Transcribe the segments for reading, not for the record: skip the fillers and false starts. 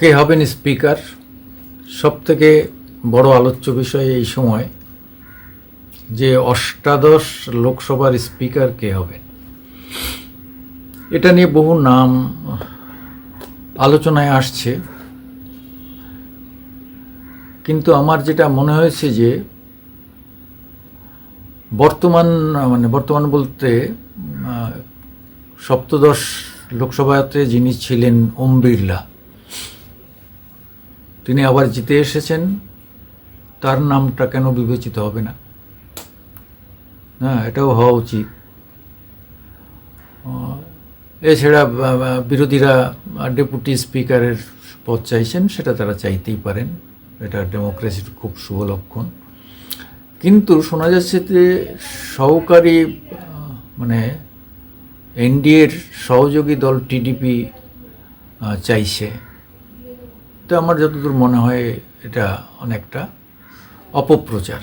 কে হবেন স্পিকার? সবথেকে বড় আলোচ্য বিষয় এই সময় যে অষ্টাদশ লোকসভার স্পিকার কে হবেন, এটা নিয়ে বহু নাম আলোচনায় আসছে। কিন্তু আমার যেটা মনে হয়েছে যে বর্তমান বলতে সপ্তদশ লোকসভাতে যিনি ছিলেন ওম বিড়লা, তিনি আবার জিতে এসেছেন, তার নামটা কেন বিবেচিত হবে না? হ্যাঁ, এটাও হওয়া উচিত। এছাড়া বিরোধীরা ডেপুটি স্পিকারের পদ চাইছেন, সেটা তারা চাইতেই পারেন, এটা ডেমোক্রেসির খুব শুভ লক্ষণ। কিন্তু শোনা যাচ্ছে যে সহকারী মানে এনডিএর সহযোগী দল টিডিপি চাইছে। তো আমার যতদূর মনে হয় এটা অনেকটা অপপ্রচার।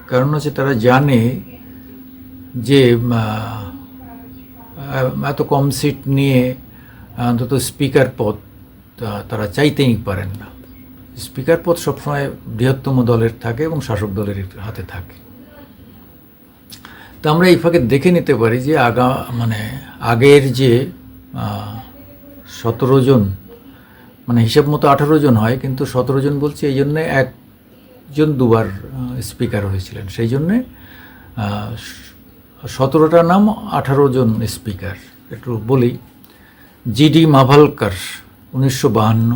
কারণ হচ্ছে তারা জানে যে এত কম সিট নিয়ে অন্তত স্পিকার পদ তারা চাইতেই পারেন না। স্পিকার পদ সবসময় বৃহত্তম দলের থাকে এবং শাসক দলের হাতে থাকে। তো আমরা এই ফাঁকে দেখে নিতে পারি যে আগের যে 17 জন, হিসাব মতো 18 জন হয়, কিন্তু 17 জন বলছি এই জন্যে একজন দুবার স্পিকার হয়েছিলেন, সেই জন্যে 17টা নাম, 18 জন স্পিকার। একটু বলি: জিডি মাভালকার 1952,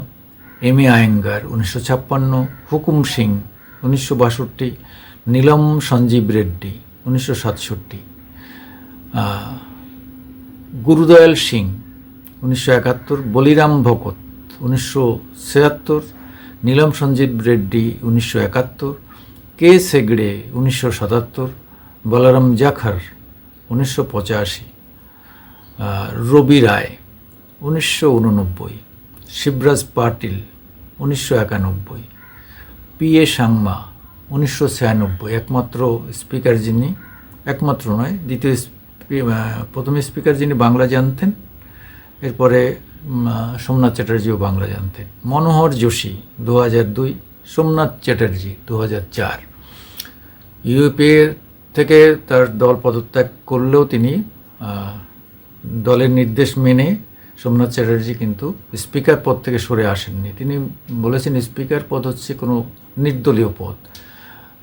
এম এ আয়েঙ্গার 1956, হুকুম সিং 1962, নীলম সঞ্জীব রেড্ডি 1967, গুরুদয়াল সিং 1971, বলিরাম ভকত 1976, নীলম সঞ্জীব রেড্ডি 1971, কে সেগড়ে 1977, বলরাম জাখর 1985, রবি রায় 1989, শিবরাজ পাটিল 1991, পি এ সাংমা 1996। একমাত্র স্পিকার যিনি, একমাত্র নয়, প্রথম স্পিকার যিনি বাংলা জানতেন, এরপরে সোমনাথ চ্যাটার্জিও বাংলা জানতেন। মনোহর যোশী 2002, সোমনাথ চ্যাটার্জি 2004। ইউপিএ থেকে তার দল পদত্যাগ করলেও তিনি দলের নির্দেশ মেনে সোমনাথ চ্যাটার্জি কিন্তু স্পিকার পদ থেকে সরে আসেননি। তিনি বলেছেন স্পিকার পদ হচ্ছে কোনো নির্দলীয় পদ,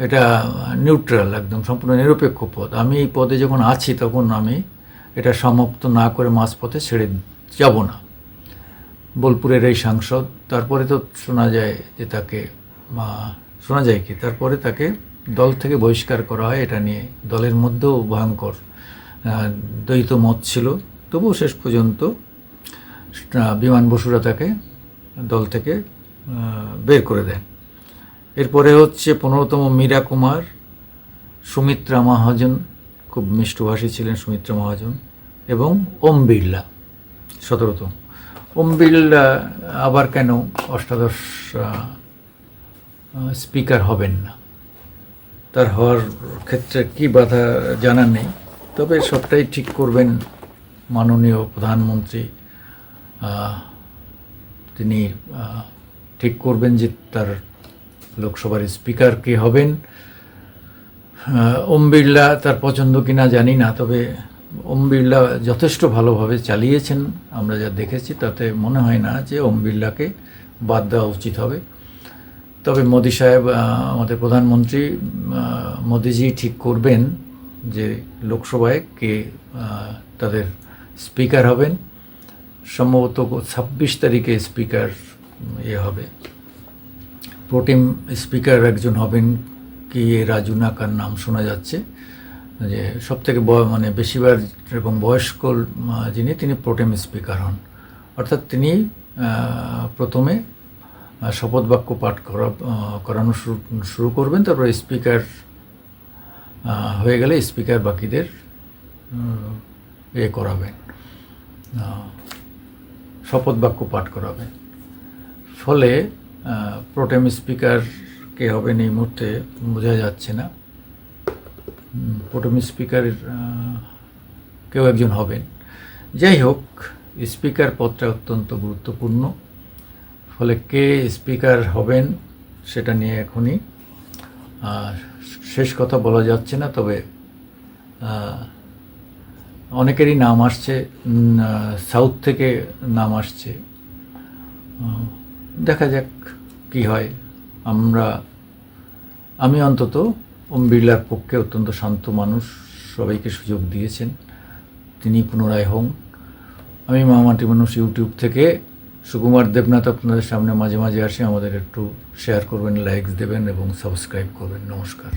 এটা নিউট্রাল, একদম সম্পূর্ণ নিরপেক্ষ পদ। আমি এই পদে যখন আছি তখন আমি এটা সমাপ্ত না করে মাঝপথে ছেড়ে যাব না। বোলপুরের এই সাংসদ, তারপরে তো শোনা যায় তারপরে তাকে দল থেকে বহিষ্কার করা হয়। এটা নিয়ে দলের মধ্যেও ভয়ঙ্কর দ্বৈত মত ছিল, তবুও শেষ পর্যন্ত বিমান বসুরা তাকে দল থেকে বের করে দেন। এরপরে হচ্ছে 15তম মীরা কুমার, সুমিত্রা মহাজন, খুব মিষ্টভাষী ছিলেন সুমিত্রা মহাজন, এবং ওম বিড়লা 17তম। ওম বিড়লা আবার কেন অষ্টাদশ স্পিকার হবেন না? তার হওয়ার ক্ষেত্রে কি বাধা জানা নেই, তবে সবটাই ঠিক করবেন মাননীয় প্রধানমন্ত্রী। তিনি ঠিক করবেন যে তার লোকসভার স্পিকার কে হবেন। ওম বিড়লা তার পছন্দ কিনা জানি না, তবে ওম বিড়লা যথেষ্ট ভালোভাবে চালিয়েছেন, আমরা যা দেখেছি তাতে মনে হয় না যে ওম বিড়লাকে বাদ দেওয়া উচিত হবে। তবে মোদি সাহেব, আমাদের প্রধানমন্ত্রী মোদিজি ঠিক করবেন যে লোকসভায় কে তাদের স্পিকার হবেন। সম্ভবত 26 তারিখে স্পিকার হবে, প্রোটেম স্পিকার একজন হবেন, কি রাজু নাকার নাম শোনা যাচ্ছে, যে সবথেকে বেশিবার এবং বয়স্ক যিনি, তিনি প্রোটেম স্পিকার হন। অর্থাৎ তিনি প্রথমে শপথ বাক্য পাঠ করানো শুরু করবেন, তারপরে স্পিকার হয়ে গেলে স্পিকার বাকিদের করাবেন, শপথ বাক্য পাঠ করাবেন। ফলে প্রোটেম স্পিকার কে হবেন এই মুহূর্তে বোঝা যাচ্ছে না। প্রোটেম স্পিকার কেউ একজন হবেন। যাই হোক, স্পিকার পদটা অত্যন্ত গুরুত্বপূর্ণ। ফলে কে স্পিকার হবেন সেটা নিয়ে এখনই আর শেষ কথা বলা যাচ্ছে না, তবে অনেকেরই নাম আসছে, সাউথ থেকে নাম আসছে। দেখা যাক কি হয়। আমি অন্তত ওম বিড়লার পক্ষে, অত্যন্ত শান্ত মানুষ, সবাইকে সুযোগ দিয়েছেন, তিনি পুনরায় হন। আমি মামাটি মানুষ ইউটিউব থেকে সুকুমার দেবনাথ আপনাদের সামনে মাঝে মাঝে আসে। আমাদের একটু শেয়ার করবেন, লাইকস দেবেন এবং সাবস্ক্রাইব করবেন। নমস্কার।